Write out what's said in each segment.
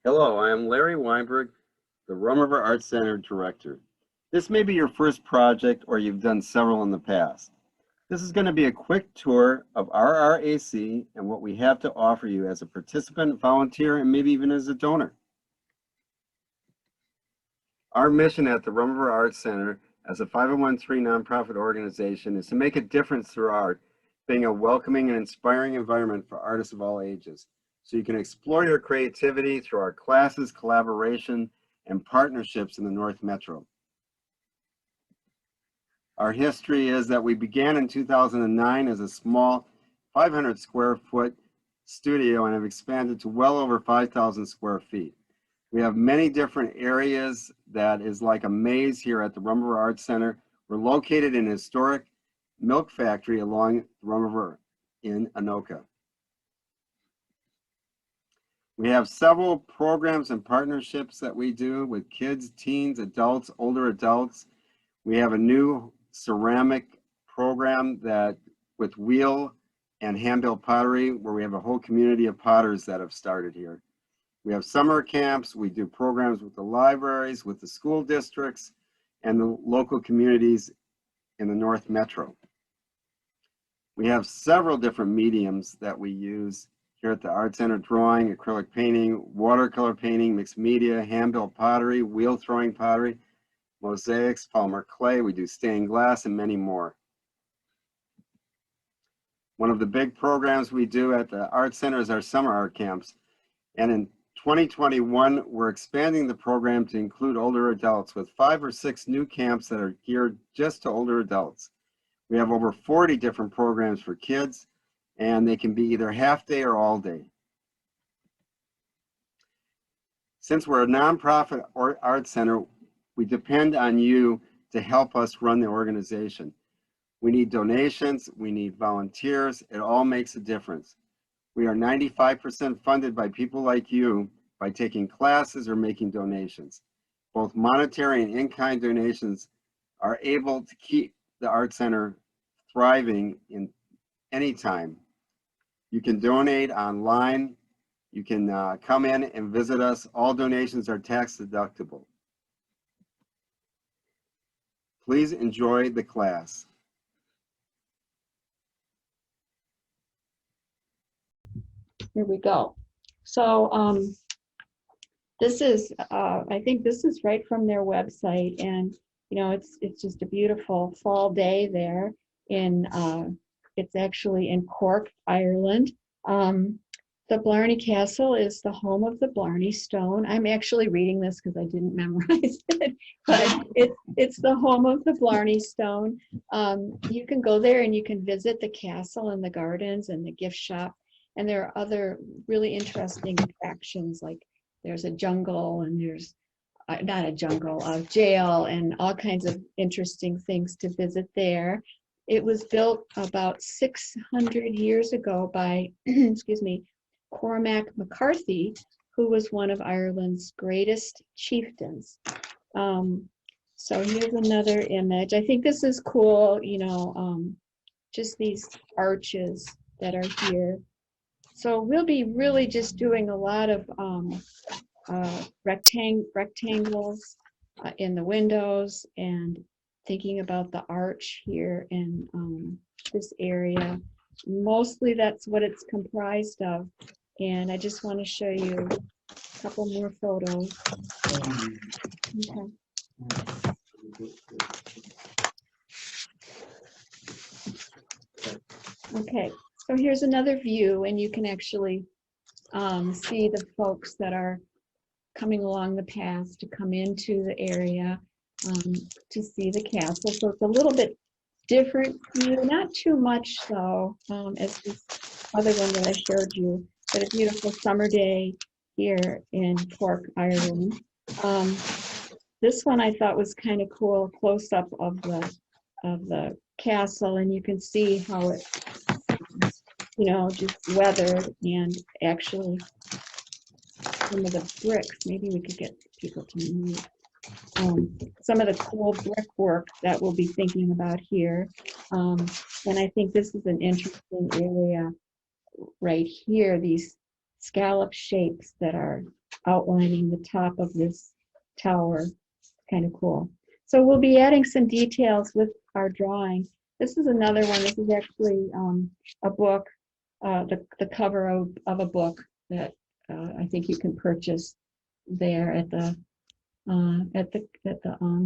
Hello, I am Larry Weinberg, the Rum River Arts Center Director. This may be your first project or you've done several in the past. This is going to be a quick tour of RRAC and what we have to offer you as a participant, volunteer, and maybe even as a donor. Our mission at the Rum River Arts Center as a 501(c) nonprofit organization is to make a difference through art, being a welcoming and inspiring environment for artists of all ages. So you can explore your creativity through our classes, collaboration, and partnerships in the North Metro. Our history is that we began in 2009 as a small 500 square foot studio and have expanded to well over 5,000 square feet. We have many different areas that is like a maze here at the Rum River Arts Center. We're located in a historic milk factory along the Rum River in Anoka. We have several programs and partnerships that we do with kids, teens, adults, older adults. We have a new ceramic program that with wheel and hand-built pottery, where we have a whole community of potters that have started here. We have summer camps. We do programs with the libraries, with the school districts, and the local communities in the North Metro. We have several different mediums that we use here at the Art Center: drawing, acrylic painting, watercolor painting, mixed media, hand-built pottery, wheel throwing pottery, mosaics, polymer clay. We do stained glass and many more. One of the big programs we do at the Art Center is our summer art camps. And in 2021, we're expanding the program to include older adults with 5 or 6 new camps that are geared just to older adults. We have over 40 different programs for kids, and they can be either half day or all day. Since we're a nonprofit art center, we depend on you to help us run the organization. We need donations, we need volunteers. It all makes a difference. We are 95% funded by people like you by taking classes or making donations. Both monetary and in-kind donations are able to keep the Art Center thriving in any time. You can donate online. You can come in and visit us. All donations are tax deductible. Please enjoy the class. Here we go. So this is, I think this is right from their website, and you know, it's just a beautiful fall day there in, it's actually in Cork, Ireland. The Blarney Castle is the home of the Blarney Stone. I'm actually reading this because I didn't memorize it, but it's the home of the Blarney Stone. You can go there and you can visit the castle and the gardens and the gift shop. And there are other really interesting attractions, like there's a jungle and there's not a jungle, a jail, and all kinds of interesting things to visit there. It was built about 600 years ago by, excuse me, Cormac McCarthy, who was one of Ireland's greatest chieftains. So here's another image. I think this is cool, you know, just these arches that are here. So we'll be really just doing a lot of rectangles in the windows and thinking about the arch here in this area. Mostly that's what it's comprised of. And I just want to show you a couple more photos. Okay. Okay, so here's another view, and you can actually see the folks that are coming along the path to come into the area to see the castle. So it's a little bit different view, not too much so as this other one that I showed you, but a beautiful summer day here in Cork, Ireland. This one I thought was kind of cool, close-up of the castle, and you can see how it, you know, just weathered, and actually some of the bricks, maybe we could get people to move. Some of the cool brickwork that we'll be thinking about here. And I think this is an interesting area right here, these scallop shapes that are outlining the top of this tower. Kind of cool. So we'll be adding some details with our drawing. This is another one. This is actually a book, the cover of a book that I think you can purchase there at the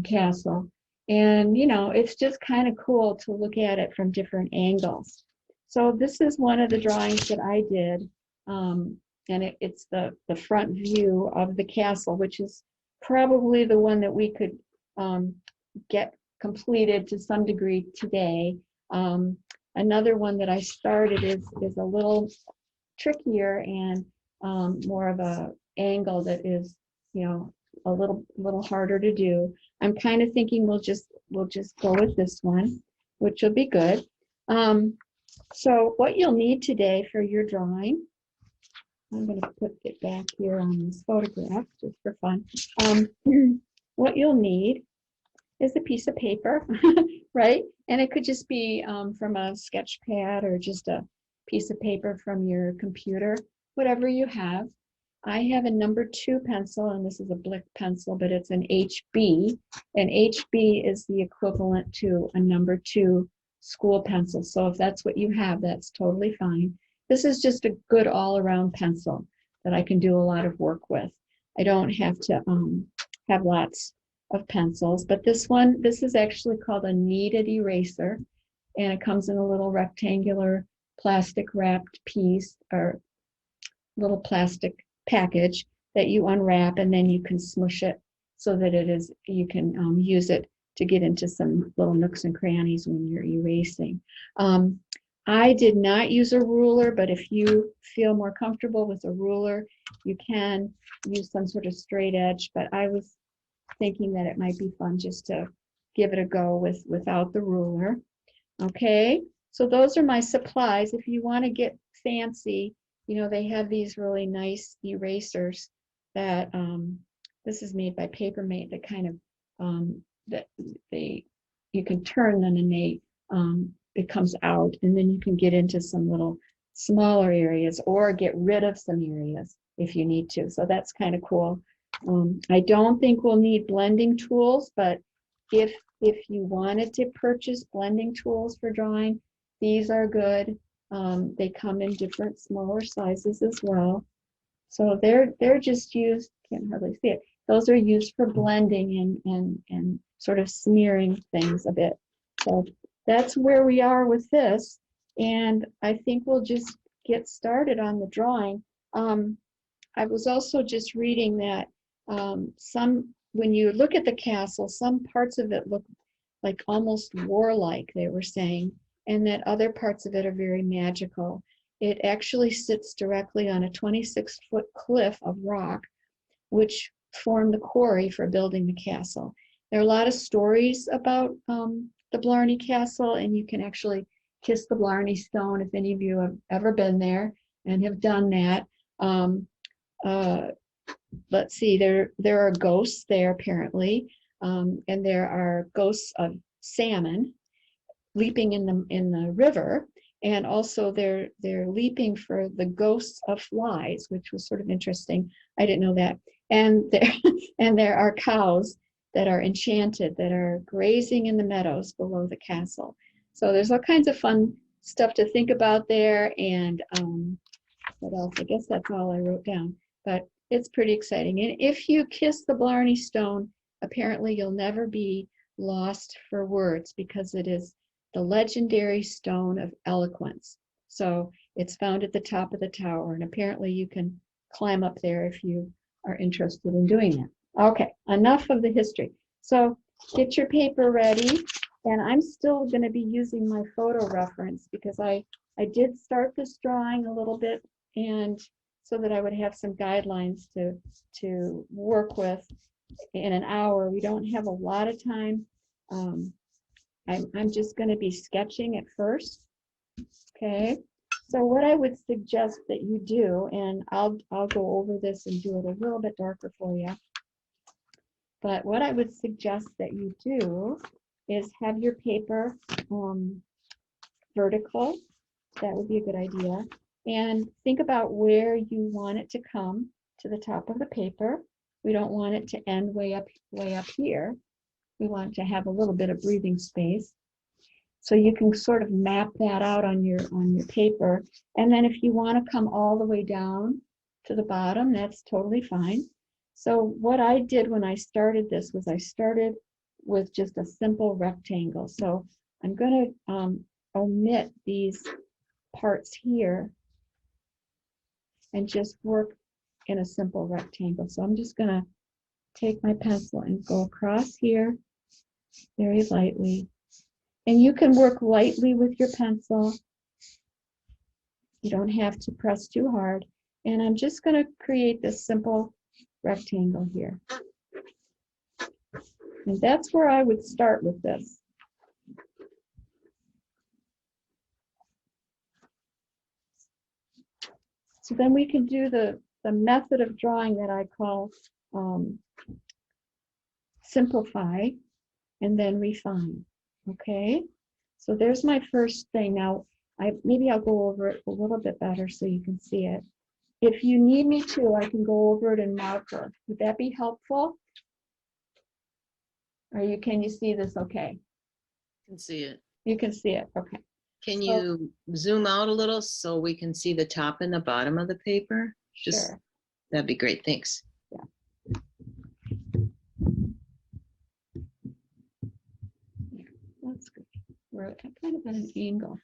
castle. And you know, it's just kind of cool to look at it from different angles. So this is one of the drawings that I did, and it's the front view of the castle, which is probably the one that we could get completed to some degree today. Another one that I started is a little trickier and more of a angle that is, you know, a little harder to do. I'm kind of thinking we'll just go with this one, which will be good. So what you'll need today for your drawing, I'm going to put it back here on this photograph just for fun. What you'll need is a piece of paper, right? And it could just be from a sketch pad or just a piece of paper from your computer, whatever you have. I have a number 2 pencil, and this is a Blick pencil, but it's an HB. And HB is the equivalent to a number 2 school pencil. So if that's what you have, that's totally fine. This is just a good all-around pencil that I can do a lot of work with. I don't have to have lots of pencils, but this is actually called a kneaded eraser, and it comes in a little rectangular plastic wrapped piece or little plastic package that you unwrap, and then you can smush it so that you can use it to get into some little nooks and crannies when you're erasing. I did not use a ruler, but if you feel more comfortable with a ruler, you can use some sort of straight edge, but I was thinking that it might be fun just to give it a go without the ruler. Okay, so those are my supplies. If you want to get fancy, you know, they have these really nice erasers that this is made by Papermate, that kind of you can turn them and it comes out, and then you can get into some little smaller areas or get rid of some areas if you need to. So that's kind of cool. I don't think we'll need blending tools, but if you wanted to purchase blending tools for drawing, these are good. They come in different smaller sizes as well. So they're just used, can't hardly see it. Those are used for blending and sort of smearing things a bit. So that's where we are with this. And I think we'll just get started on the drawing. I was also just reading that when you look at the castle, some parts of it look like almost warlike, they were saying, and that other parts of it are very magical. It actually sits directly on a 26-foot cliff of rock, which formed the quarry for building the castle. There are a lot of stories about the Blarney Castle, and you can actually kiss the Blarney Stone if any of you have ever been there and have done that. Let's see, there are ghosts there apparently, and there are ghosts of salmon leaping in the river, and also they're leaping for the ghosts of flies, which was sort of interesting. I didn't know that. And there are cows that are enchanted that are grazing in the meadows below the castle. So there's all kinds of fun stuff to think about there. And what else? I guess that's all I wrote down. But it's pretty exciting. And if you kiss the Blarney Stone, apparently you'll never be lost for words, because it is the legendary stone of eloquence. So it's found at the top of the tower, and apparently you can climb up there if you are interested in doing that. Okay, enough of the history. So get your paper ready, and I'm still going to be using my photo reference because I did start this drawing a little bit, and so that I would have some guidelines to work with in an hour. We don't have a lot of time. I'm just going to be sketching at first. Okay. So what I would suggest that you do, and I'll go over this and do it a little bit darker for you. But what I would suggest that you do is have your paper vertical. That would be a good idea. and think about where you want it to come to the top of the paper. We don't want it to end way up here. We want to have a little bit of breathing space. So you can sort of map that out on your paper. And then if you want to come all the way down to the bottom, that's totally fine. So what I did when I started this was I started with just a simple rectangle. So I'm going to omit these parts here and just work in a simple rectangle. So I'm just going to take my pencil and go across here very lightly. And you can work lightly with your pencil. You don't have to press too hard. And I'm just going to create this simple rectangle here. And that's where I would start with this. So then we can do the method of drawing that I call simplify and then refine. Okay, so there's my first thing. Now, maybe I'll go over it a little bit better so you can see it. If you need me to, I can go over it in marker. Would that be helpful? Or can you see this okay? I can see it. You can see it, okay. Can you zoom out a little so we can see the top and the bottom of the paper? Sure. That'd be great, thanks. Yeah. That's good. We're kind of at an angle.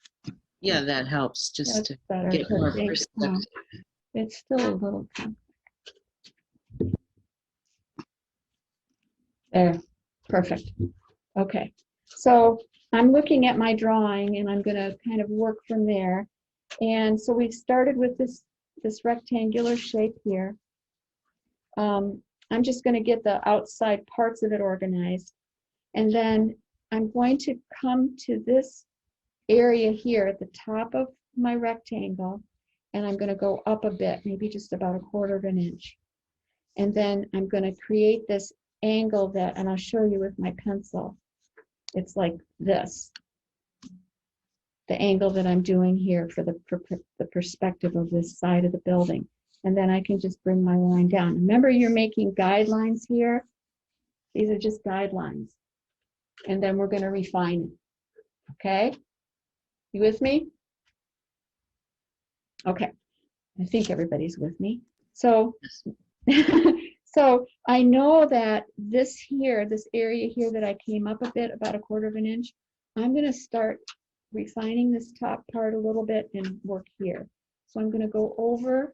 Yeah, that helps just That's to better. get more perspective. It's still a little complex. There, perfect. Okay, so I'm looking at my drawing and I'm going to kind of work from there. And so we've started with this rectangular shape here. I'm just going to get the outside parts of it organized. And then I'm going to come to this area here at the top of my rectangle, and I'm going to go up a bit, maybe just about 1/4 of an inch. And then I'm going to create this angle that, and I'll show you with my pencil. It's like this, the angle that I'm doing here for the perspective of this side of the building. And then I can just bring my line down. Remember, you're making guidelines here. These are just guidelines. And then we're going to refine it. Okay? You with me? Okay. I think everybody's with me. So, so I know that this here, this area here that I came up a bit, about 1/4 of an inch, I'm going to start refining this top part a little bit and work here. So I'm going to go over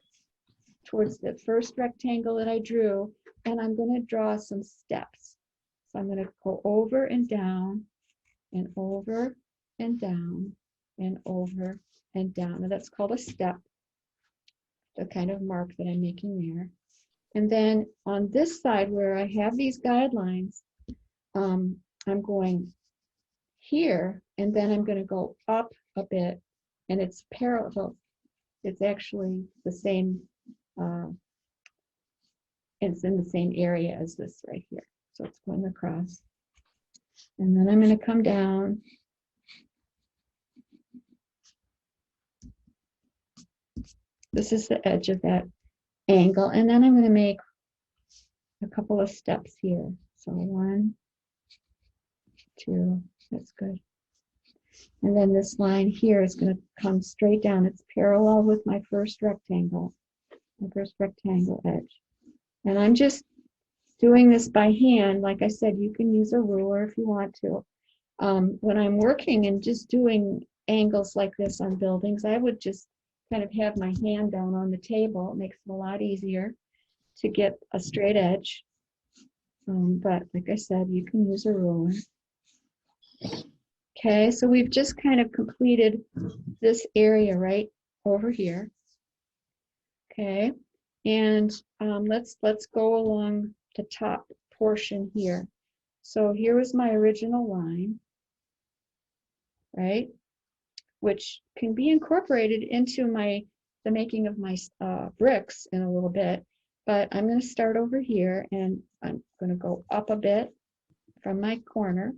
towards the first rectangle that I drew, and I'm going to draw some steps. So I'm going to go over and down and over and down and over and down. And that's called a step, the kind of mark that I'm making there. And then on this side where I have these guidelines, I'm going here, and then I'm going to go up a bit, and it's parallel. It's actually the same, it's in the same area as this right here. So it's going across. And then I'm going to come down. This is the edge of that angle. And then I'm going to make a couple of steps here. So 1, 2, that's good. And then this line here is going to come straight down. It's parallel with my first rectangle edge. And I'm just doing this by hand. Like I said, you can use a ruler if you want to. When I'm working and just doing angles like this on buildings, I would just kind of have my hand down on the table. It makes it a lot easier to get a straight edge. But like I said, you can use a ruler. Okay, so we've just kind of completed this area right over here. Okay, and let's go along the top portion here. So here was my original line, right? Which can be incorporated into the making of my bricks in a little bit. But I'm going to start over here, and I'm going to go up a bit from my corner,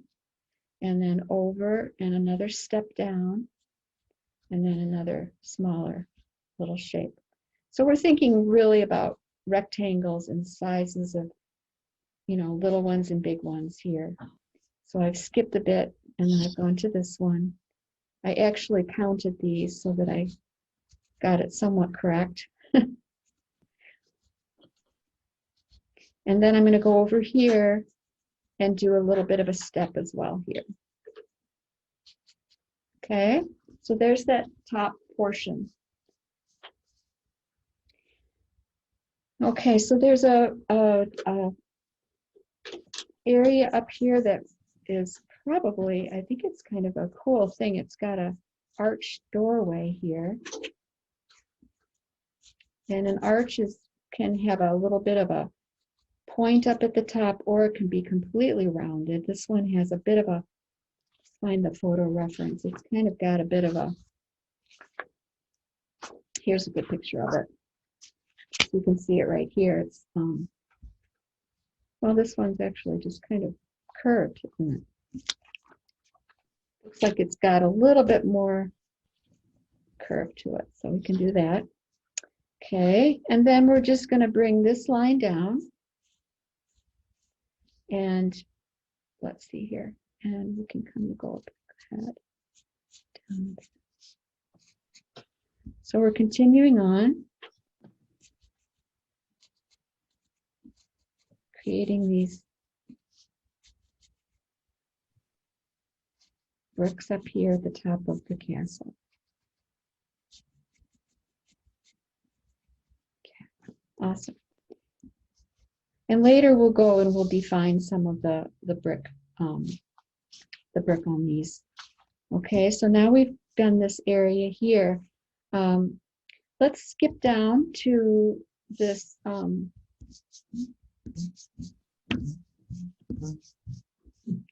and then over and another step down, and then another smaller little shape. So we're thinking really about rectangles and sizes of, you know, little ones and big ones here. So I've skipped a bit and then I've gone to this one. I actually counted these so that I got it somewhat correct. And then I'm going to go over here and do a little bit of a step as well here. Okay, so there's that top portion. Okay, so there's a area up here that is probably, I think it's kind of a cool thing. It's got a arched doorway here. And an arch can have a little bit of a point up at the top, or it can be completely rounded. This one has a bit of a, find the photo reference. It's kind of got a bit of a, here's a good picture of it. You can see it right here. It's, well, this one's actually just kind of curved, isn't it? Looks like it's got a little bit more curve to it, so we can do that. Okay, and then we're just going to bring this line down. And let's see here. And we can kind of go up ahead. Down. So we're continuing on, creating these bricks up here at the top of the castle. Okay. Awesome. And later we'll go and we'll define some of the brick on these. Okay, so now we've done this area here. Let's skip down to this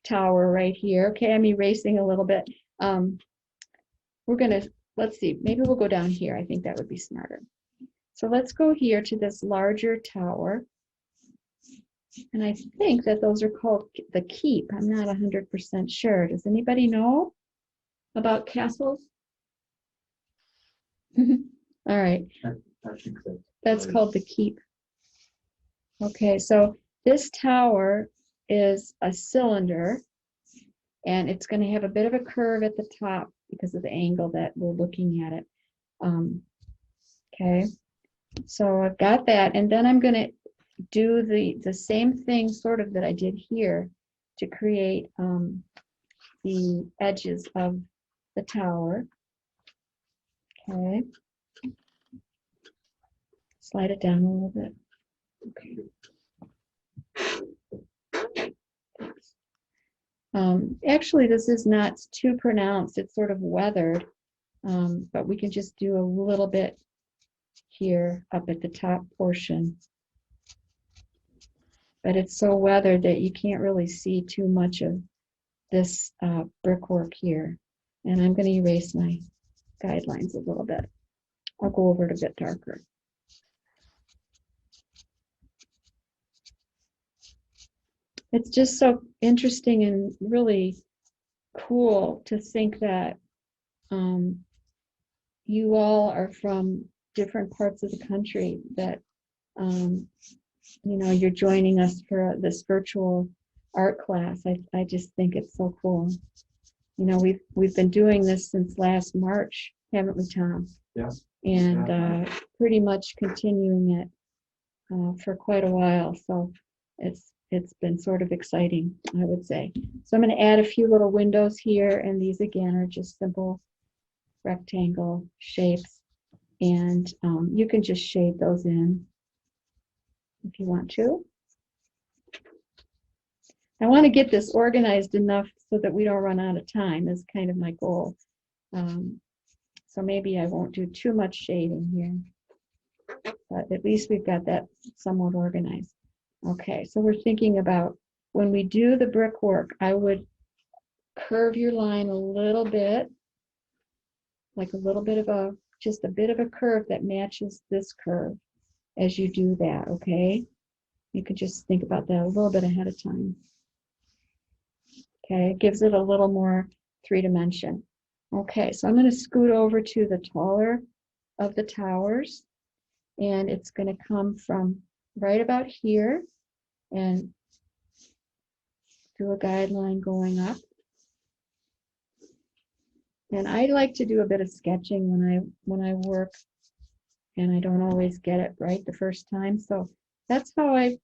tower right here. Okay, I'm erasing a little bit. We're gonna, let's see, maybe we'll go down here. I think that would be smarter. So let's go here to this larger tower. And I think that those are called the keep. I'm not 100% sure. Does anybody know about castles? All right. I think That's called the keep. Okay, so this tower is a cylinder, and it's going to have a bit of a curve at the top because of the angle that we're looking at it. Okay, so I've got that, and then I'm going to do the same thing sort of that I did here to create the edges of the tower. Okay, slide it down a little bit. Okay. Actually, this is not too pronounced. It's sort of weathered, but we can just do a little bit here up at the top portion. But it's so weathered that you can't really see too much of this brickwork here. And I'm going to erase my guidelines a little bit. I'll go over it a bit darker. It's just so interesting and really cool to think that you all are from different parts of the country, that you know, you're joining us for this virtual art class. I just think it's so cool. You know, we've been doing this since last March, haven't we, Tom? Yes. And pretty much continuing it for quite a while. So it's been sort of exciting, I would say. So I'm going to add a few little windows here, and these again are just simple rectangle shapes, and you can just shade those in if you want to. I want to get this organized enough so that we don't run out of time, is kind of my goal. So maybe I won't do too much shading here, but at least we've got that somewhat organized. Okay, so we're thinking about when we do the brickwork, I would curve your line a little bit, like a little bit of a, just a bit of a curve that matches this curve as you do that, okay? You could just think about that a little bit ahead of time. Okay, it gives it a little more 3 dimension. Okay, so I'm going to scoot over to the taller of the towers. And it's going to come from right about here and do a guideline going up. And I like to do a bit of sketching when I work, and I don't always get it right the first time. So that's how I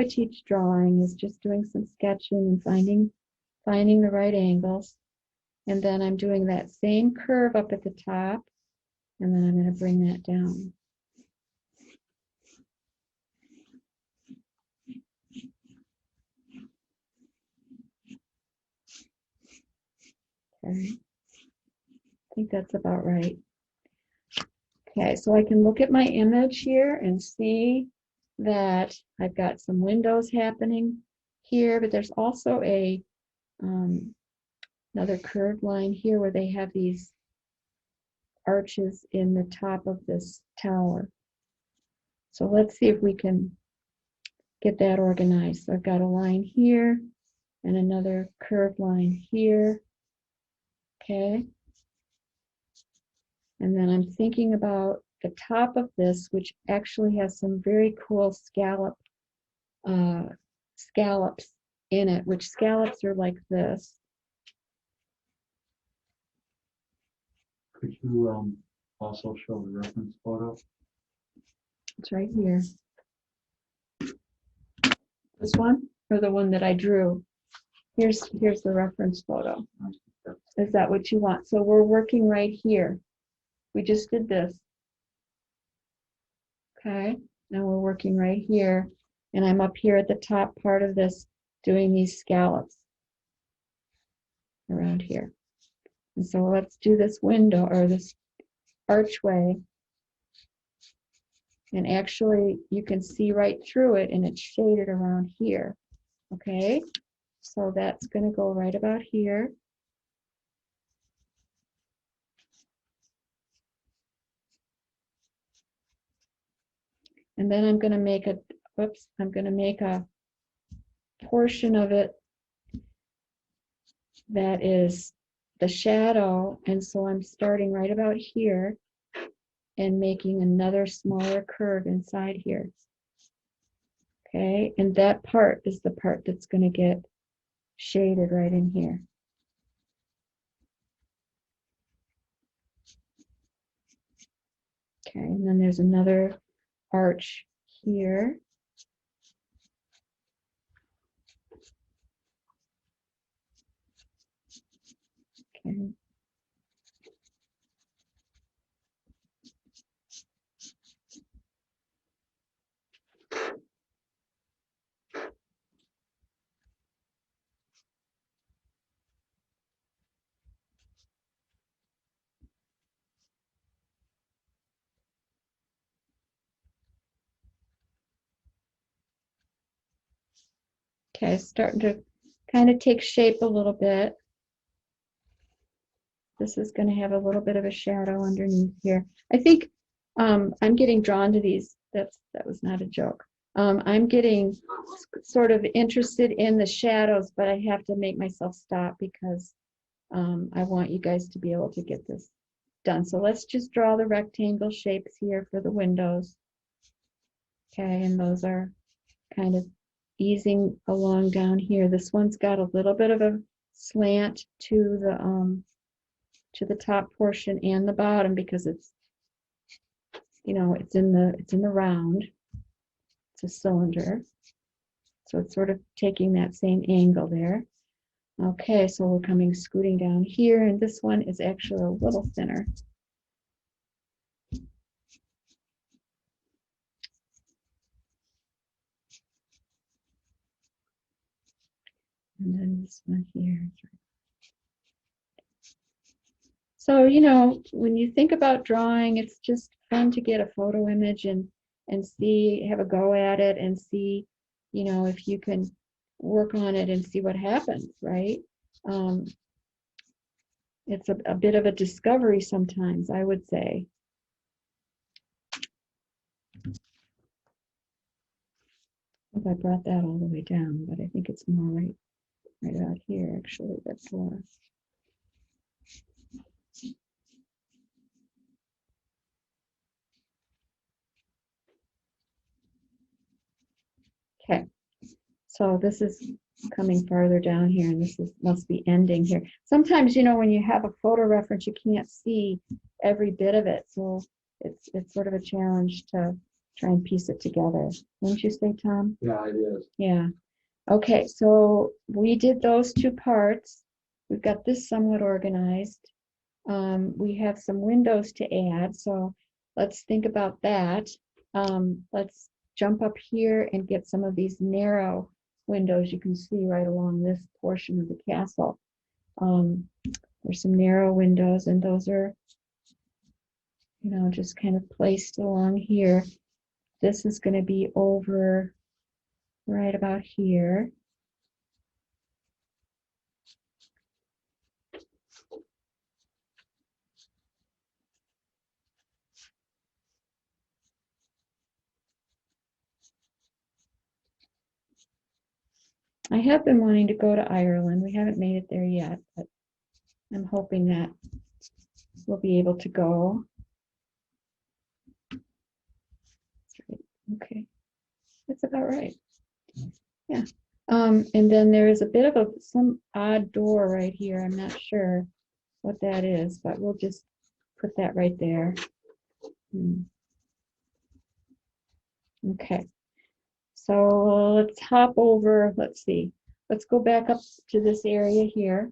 teach drawing, is just doing some sketching and finding the right angles. And then I'm doing that same curve up at the top, and then I'm going to bring that down. Okay. I think that's about right. Okay, so I can look at my image here and see that I've got some windows happening here, but there's also a another curved line here where they have these arches in the top of this tower. So let's see if we can get that organized. So I've got a line here and another curved line here. Okay. And then I'm thinking about the top of this, which actually has some very cool scallops in it, which scallops are like this. Could you also show the reference photo? It's right here. This one, or the one that I drew? Here's the reference photo. Is that what you want? So we're working right here. We just did this. Okay, now we're working right here, and I'm up here at the top part of this doing these scallops around here. And so let's do this window or this archway. And actually you can see right through it, and it's shaded around here. Okay, so that's going to go right about here. And then I'm going to make a, whoops, I'm going to make a portion of it that is the shadow. And so I'm starting right about here and making another smaller curve inside here. Okay, and that part is the part that's going to get shaded right in here. Okay, and then there's another arch here. Okay. Okay, starting to kind of take shape a little bit. This is going to have a little bit of a shadow underneath here. I think I'm getting drawn to these. That was not a joke. I'm getting sort of interested in the shadows, but I have to make myself stop because I want you guys to be able to get this done. So let's just draw the rectangle shapes here for the windows. Okay, and those are kind of easing along down here. This one's got a little bit of a slant to the top portion and the bottom because it's, you know, it's in the round. It's a cylinder. So it's sort of taking that same angle there. Okay, so we're coming scooting down here, and this one is actually a little thinner. And then this one here. So, you know, when you think about drawing, it's just fun to get a photo image and see, have a go at it and see, you know, if you can work on it and see what happens, right? It's a bit of a discovery sometimes, I would say. I brought that all the way down, but I think it's more right out here, actually. That's less. Okay, so this is coming farther down here, and this is must be ending here. Sometimes, you know, when you have a photo reference, you can't see every bit of it, so it's sort of a challenge to try and piece it together. Wouldn't you say, Tom? Yeah, it is. Yeah. Okay, so we did those two parts. We've got this somewhat organized. We have some windows to add, so let's think about that. Let's jump up here and get some of these narrow windows you can see right along this portion of the castle. There's some narrow windows, and those are, you know, just kind of placed along here. This is going to be over right about here. I have been wanting to go to Ireland. We haven't made it there yet, but I'm hoping that we'll be able to go. Okay, that's about right. Yeah. And then there is a bit of some odd door right here. I'm not sure what that is, but we'll just put that right there. Okay. So let's hop over. Let's see. Let's go back up to this area here.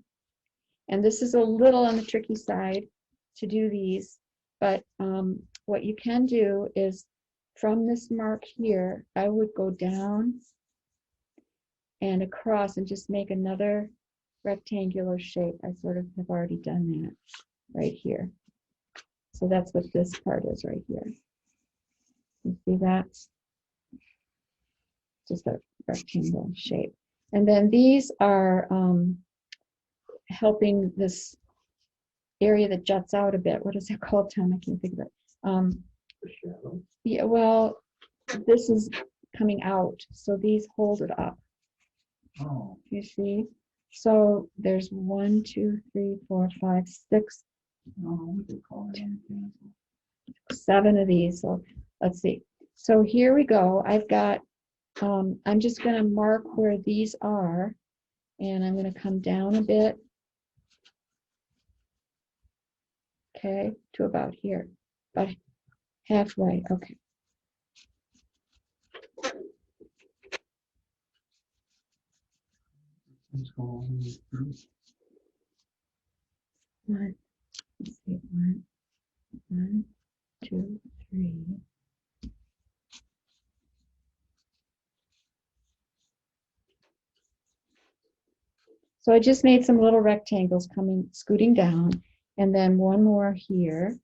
And this is a little on the tricky side to do these, but what you can do is from this mark here, I would go down and across and just make another rectangular shape. I sort of have already done that right here. So that's what this part is right here. You see that? Just a rectangle shape. And then these are helping this area that juts out a bit. What is that called, Tom? I can't think of it. The shadow. Yeah, well, this is coming out, so these hold it up. Oh, You see? So there's 1, 2, 3, 4, 5, 6, no, we could call it on the cancel. 7 of these. So let's see. So here we go. I've got, I'm just going to mark where these are, and I'm going to come down a bit. Okay, to about here, about halfway. Okay. Let's go on through. One, let's see, 1, 2, 3. So I just made some little rectangles scooting down, and then one more here.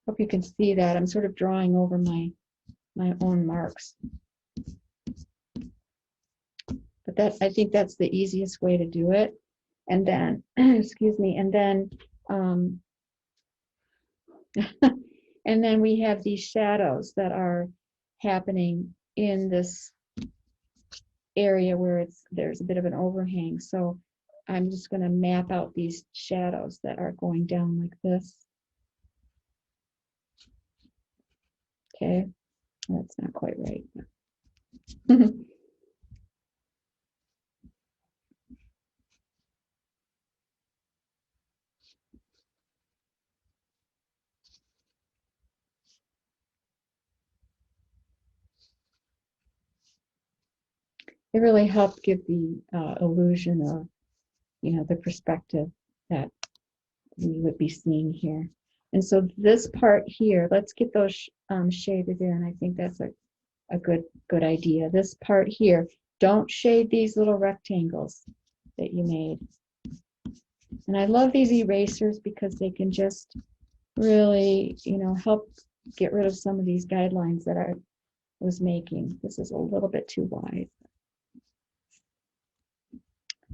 Hope you can see that. I'm sort of drawing over my own marks. But that, I think that's the easiest way to do it. And then, excuse me, and then, and then we have these shadows that are happening in this area where there's a bit of an overhang. So I'm just going to map out these shadows that are going down like this. Okay, that's not quite right. It really helped give the illusion of, you know, the perspective that we would be seeing here. And so this part here, let's get those shaded in. I think that's a good idea. This part here, don't shade these little rectangles that you made. And I love these erasers because they can just really, you know, help get rid of some of these guidelines that I was making. This is a little bit too wide.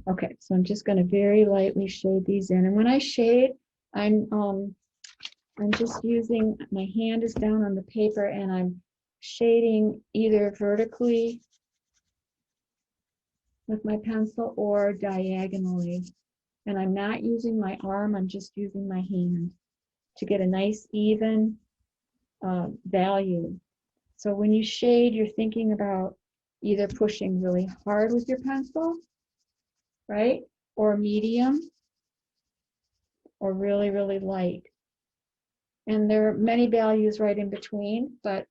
Okay, so I'm just going to very lightly shade these in. And when I shade, I'm just using, my hand is down on the paper and I'm shading either vertically with my pencil or diagonally. And I'm not using my arm, I'm just using my hand to get a nice even value. So when you shade, you're thinking about either pushing really hard with your pencil, right? Or medium, or really, really light. And there are many values right in between, but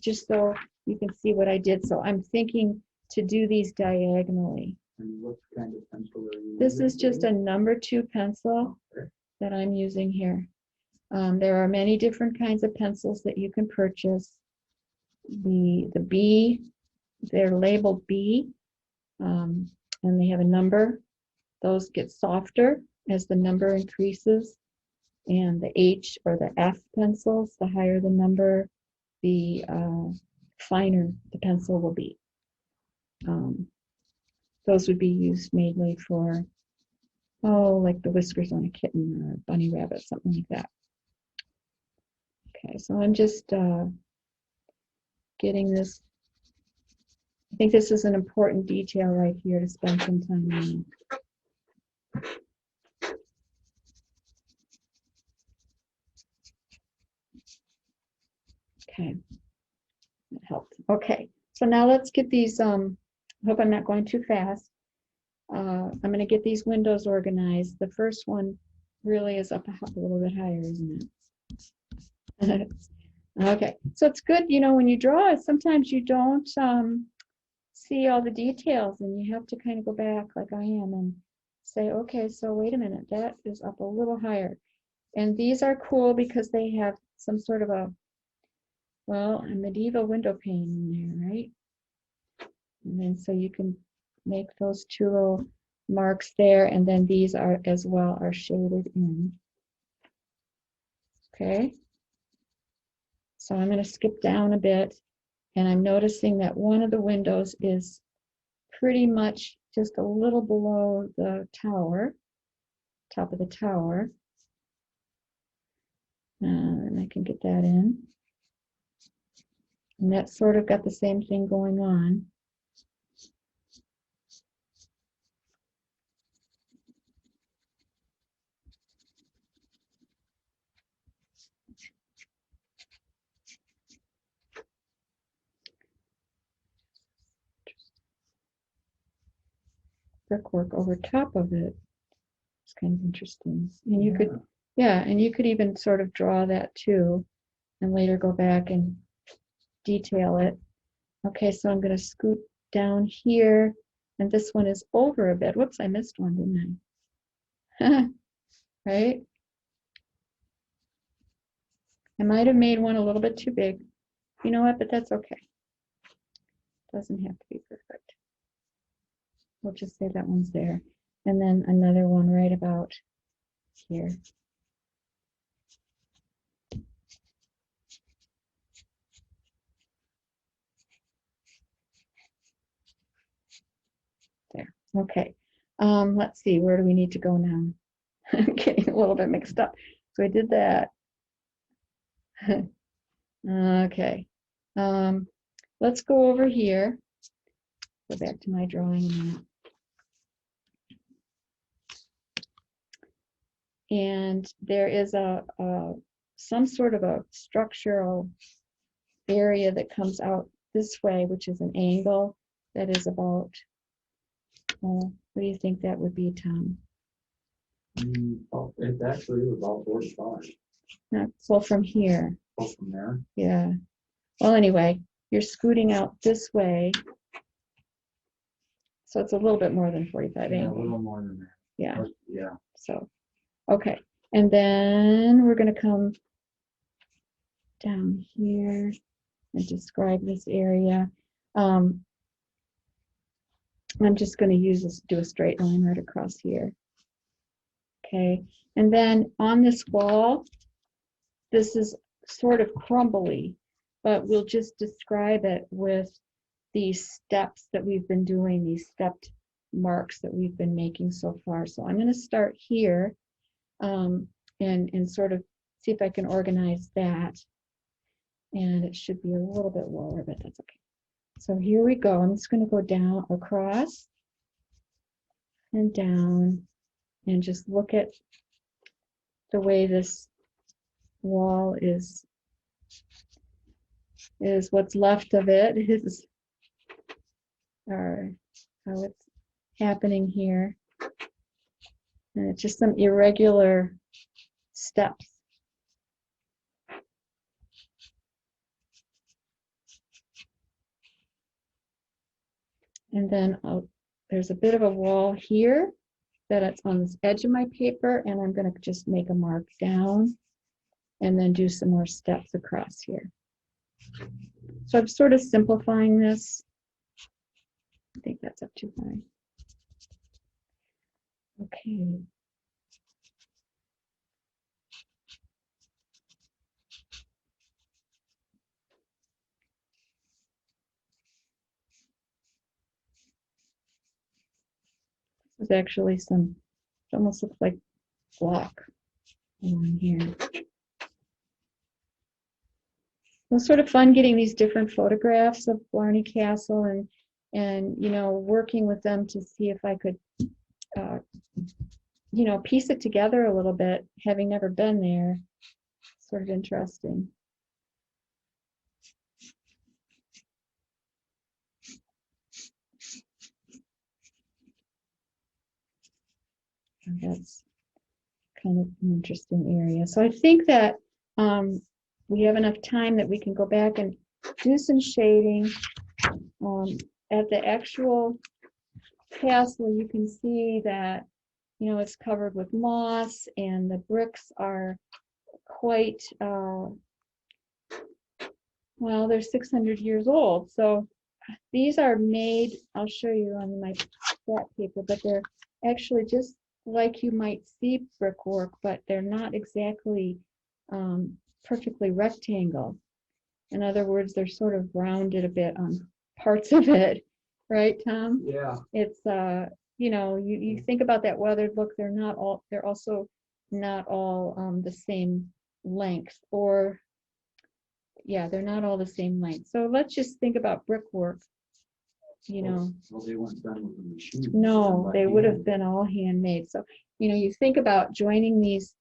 just so you can see what I did. So I'm thinking to do these diagonally. And what kind of pencil are you This using? is just a number 2 pencil Okay. that I'm using here. There are many different kinds of pencils that you can purchase. The B, they're labeled B, and they have a number. Those get softer as the number increases. And the H or the F pencils, the higher the number, the finer the pencil will be. Those would be used mainly for, like the whiskers on a kitten or a bunny rabbit, something like that. Okay, so I'm just getting this. I think this is an important detail right here to spend some time on. Okay, that helped. Okay, so now let's get these, I hope I'm not going too fast. I'm going to get these windows organized. The first one really is up a little bit higher, isn't it? Okay, so it's good, when you draw it, sometimes you don't see all the details and you have to kind of go back like I am and say, okay, so wait a minute, that is up a little higher. And these are cool because they have some sort of a medieval window pane in there, right? And then so you can make those 2 little marks there, and then these are as well are shaded in. Okay. So I'm going to skip down a bit, and I'm noticing that one of the windows is pretty much just a little below the tower, top of the tower. And I can get that in. And that's sort of got the same thing going on. Brickwork over top of it. It's kind of interesting. And you could, and you could even sort of draw that too, and later go back and detail it. Okay, so I'm going to scoot down here, and this one is over a bit. Whoops, I missed one, didn't I? Right? I might have made one a little bit too big. You know what? But that's okay. Doesn't have to be perfect. We'll just say that one's there. And then another one right about here. There. Okay. Let's see. Where do we need to go now? I'm getting a little bit mixed up. So I did that. Okay. Let's go over here. Go back to my drawing a minute. And there is some sort of a structural area that comes out this way, which is an angle that is about, what do you think that would be, Tom? It's actually about 45. So from here. Oh, from there. Yeah. Well, anyway, you're scooting out this way. So it's a little bit more than 45 Yeah, a angle. little more than that. Yeah. Yeah. So, okay. And then we're going to come down here and describe this area. I'm just going to do a straight line right across here. Okay. And then on this wall, this is sort of crumbly, but we'll just describe it with these steps that we've been doing, these stepped marks that we've been making so far. So I'm going to start here and sort of see if I can organize that. And it should be a little bit lower, but that's okay. So here we go. I'm just going to go down across and down and just look at the way this wall is what's left of it is or how it's happening here. And it's just some irregular steps. And then there's a bit of a wall here that it's on this edge of my paper, and I'm going to just make a mark down and then do some more steps across here. So I'm sort of simplifying this. I think that's up too high. Okay. There's actually some, it almost looks like block along here. It was sort of fun getting these different photographs of Blarney Castle and you know, working with them to see if I could you know, piece it together a little bit, having never been there. Sort of interesting. And that's kind of an interesting area. So I think that we have enough time that we can go back and do some shading. At the actual castle, you can see that, you know, it's covered with moss and the bricks are quite, well, they're 600 years old. So these are made, I'll show you on my flat paper, but they're actually just like you might see brickwork, but they're not exactly perfectly rectangle. In other words, they're sort of rounded a bit on parts of it, right, Tom? Yeah. It's you know, you think about that weathered look, they're also not all the same length, or yeah, they're not all the same length. So let's just think about brickwork, you know. Well, they weren't done with a machine. No, they would have been all handmade. So, you know, you think about joining these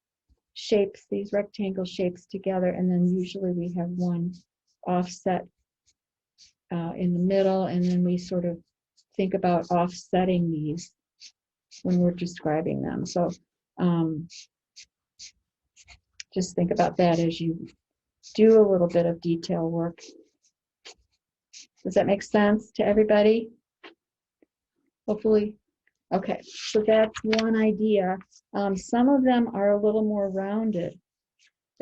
shapes, these rectangle shapes together, and then usually we have one offset in the middle, and then we sort of think about offsetting these when we're describing them. So just think about that as you do a little bit of detail work. Does that make sense to everybody? Hopefully. Okay, so that's one idea. Some of them are a little more rounded,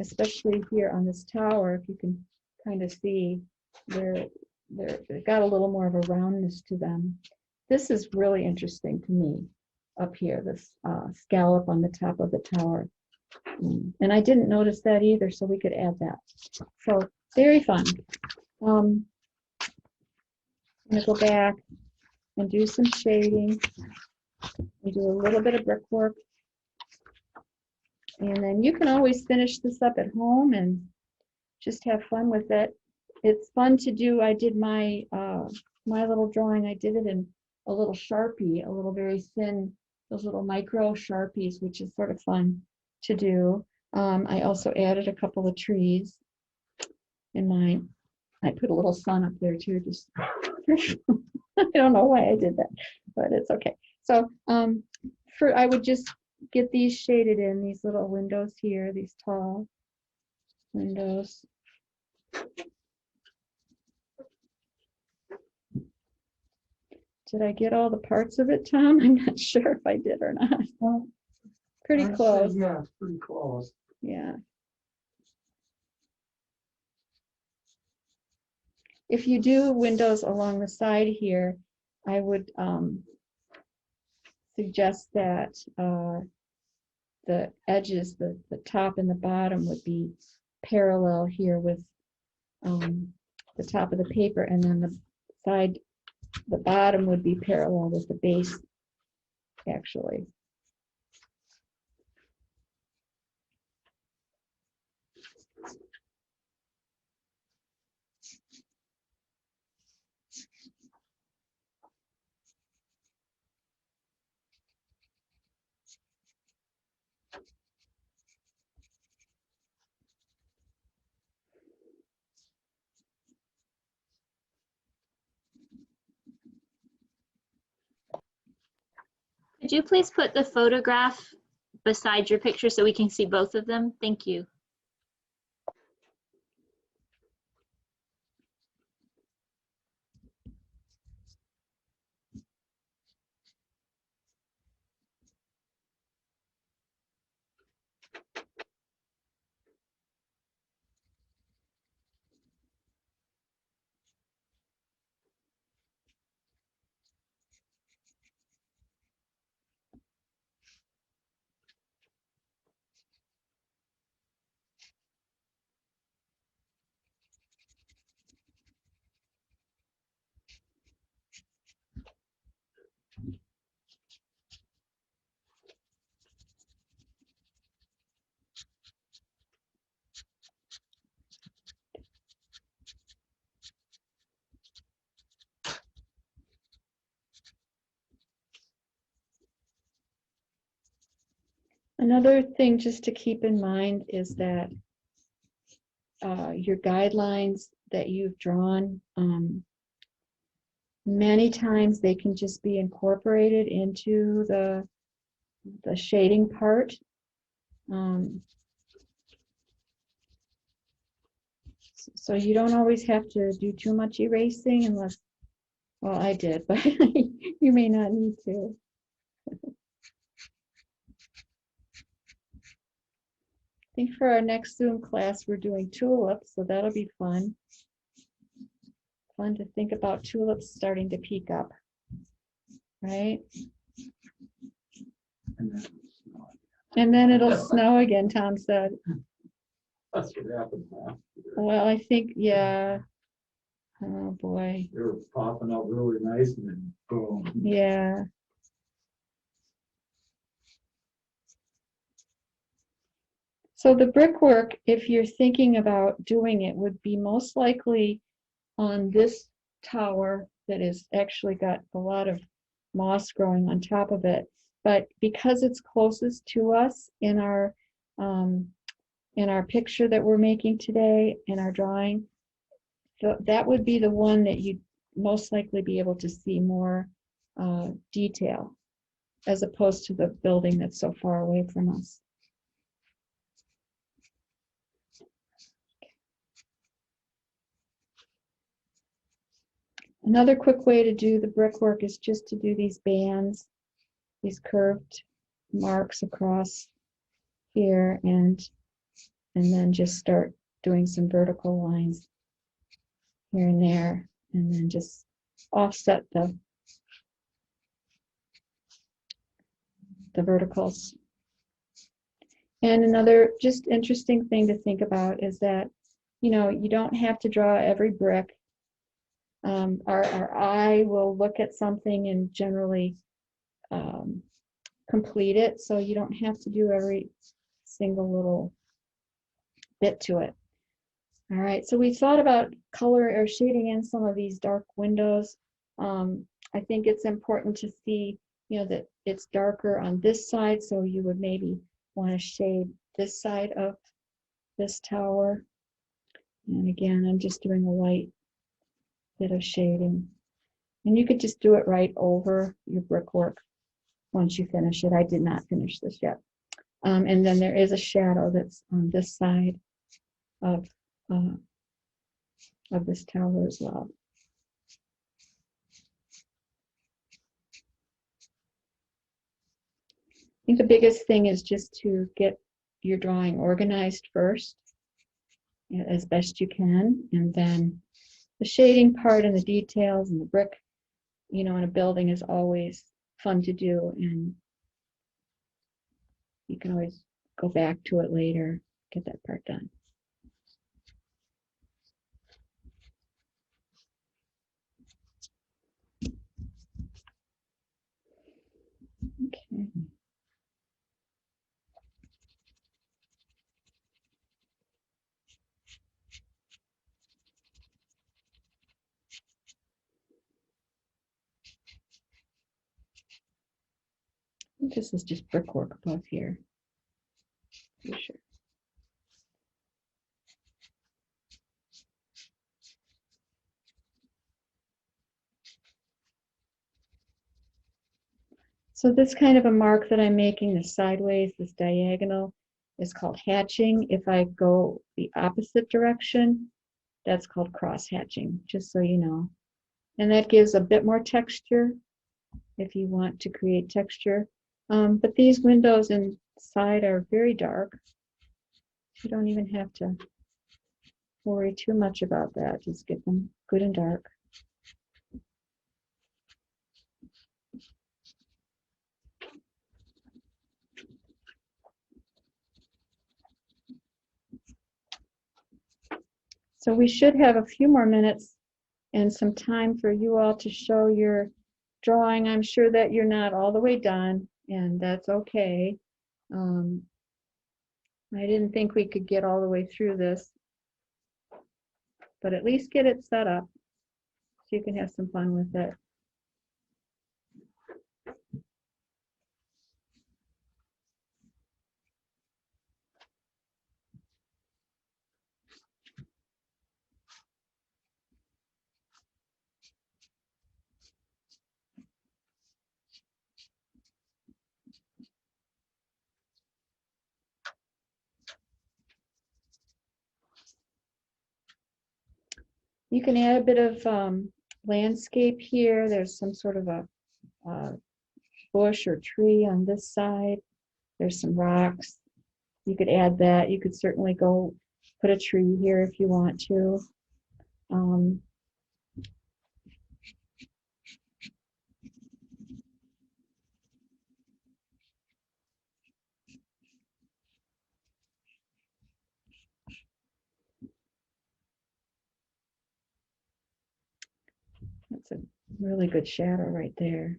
especially here on this tower. If you can kind of see, they've got a little more of a roundness to them. This is really interesting to me up here, this scallop on the top of the tower. And I didn't notice that either, so we could add that. So very fun. I'm gonna go back and do some shading and do a little bit of brickwork. And then you can always finish this up at home and just have fun with it. It's fun to do. I did my my little drawing, I did it in a little Sharpie, a little very thin, those little micro Sharpies, which is sort of fun to do. I also added a couple of trees in mine. I put a little sun up there too, just I don't know why I did that, but it's okay. So I would just get these shaded in, these little windows here, these tall windows. Did I get all the parts of it, Tom? I'm not sure if I did or not. Well, Pretty I'd say, close. yeah, it's pretty close. Yeah. If you do windows along the side here, I would suggest that the edges, the top and the bottom would be parallel here with the top of the paper, and then the bottom would be parallel with the base, actually. Could you please put the photograph beside your picture so we can see both of them? Thank you. Another thing just to keep in mind is that your guidelines that you've drawn, many times they can just be incorporated into the shading part. So you don't always have to do too much erasing unless, well, I did, but you may not need to. I think for our next Zoom class, we're doing tulips, so that'll be fun. Fun to think about tulips starting to peak up, right? And then it's not. And then it'll snow again, Tom said. That's what happened last year. Well, I think, yeah. Oh, boy. They were popping up really nice and then boom. Yeah. So the brickwork, if you're thinking about doing it, would be most likely on this tower that is actually got a lot of moss growing on top of it. But because it's closest to us in our picture that we're making today, in our drawing, that would be the one that you'd most likely be able to see more detail, as opposed to the building that's so far away from us. Another quick way to do the brickwork is just to do these bands, these curved marks across here, and then just start doing some vertical lines here and there, and then just offset the verticals. And another just interesting thing to think about is that, you know, you don't have to draw every brick. Our eye will look at something and generally complete it, so you don't have to do every single little bit to it. All right, so we thought about color or shading in some of these dark windows. I think it's important to see, you know, that it's darker on this side, so you would maybe want to shade this side of this tower. And again, I'm just doing a light bit of shading. And you could just do it right over your brickwork once you finish it. I did not finish this yet. And then there is a shadow that's on this side of this tower as well. I think the biggest thing is just to get your drawing organized first, as best you can, and then the shading part and the details and the brick, you know, in a building is always fun to do, and you can always go back to it later, get that part done. Okay. I think this is just brickwork above here. For sure. So this kind of a mark that I'm making, this sideways, this diagonal, is called hatching. If I go the opposite direction, that's called cross hatching, just so you know. And that gives a bit more texture if you want to create texture. But these windows inside are very dark. You don't even have to worry too much about that. Just get them good and dark. So we should have a few more minutes and some time for you all to show your drawing. I'm sure that you're not all the way done, and that's okay. I didn't think we could get all the way through this, but at least get it set up so you can have some fun with it. You can add a bit of landscape here. There's some sort of a bush or tree on this side. There's some rocks. You could add that. You could certainly go put a tree here if you want to. That's a really good shadow right there.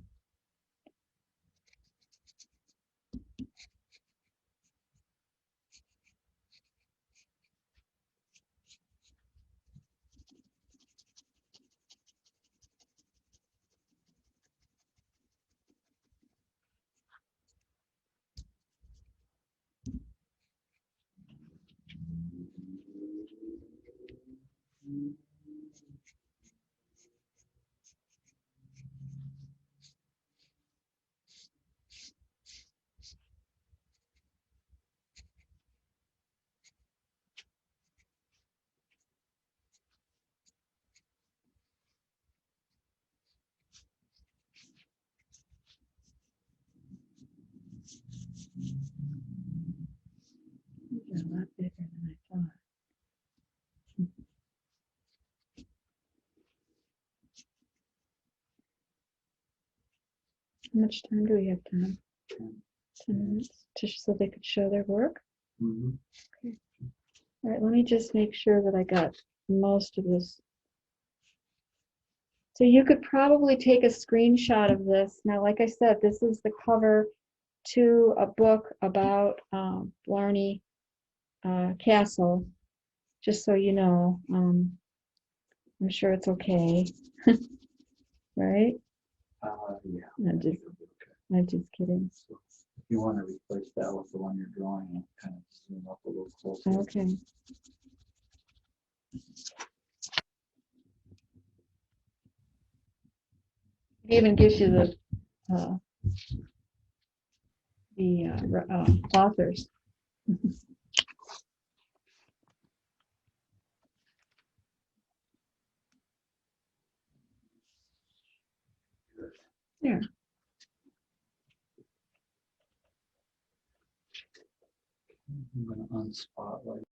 These are a lot bigger than I thought. How much time do we have, Tom? 10 minutes, just so they could show their work? Mhm. Okay. All right, let me just make sure that I got most of this. So you could probably take a screenshot of this. Now, like I said, this is the cover to a book about Blarney Castle, just so you know. I'm sure it's okay, right? Yeah. I'm just, I'm just kidding. So if you want to replace that with the one you're drawing, and kind of zoom up a little closer. Okay. It even gives you the authors. There. I'm gonna unspotlight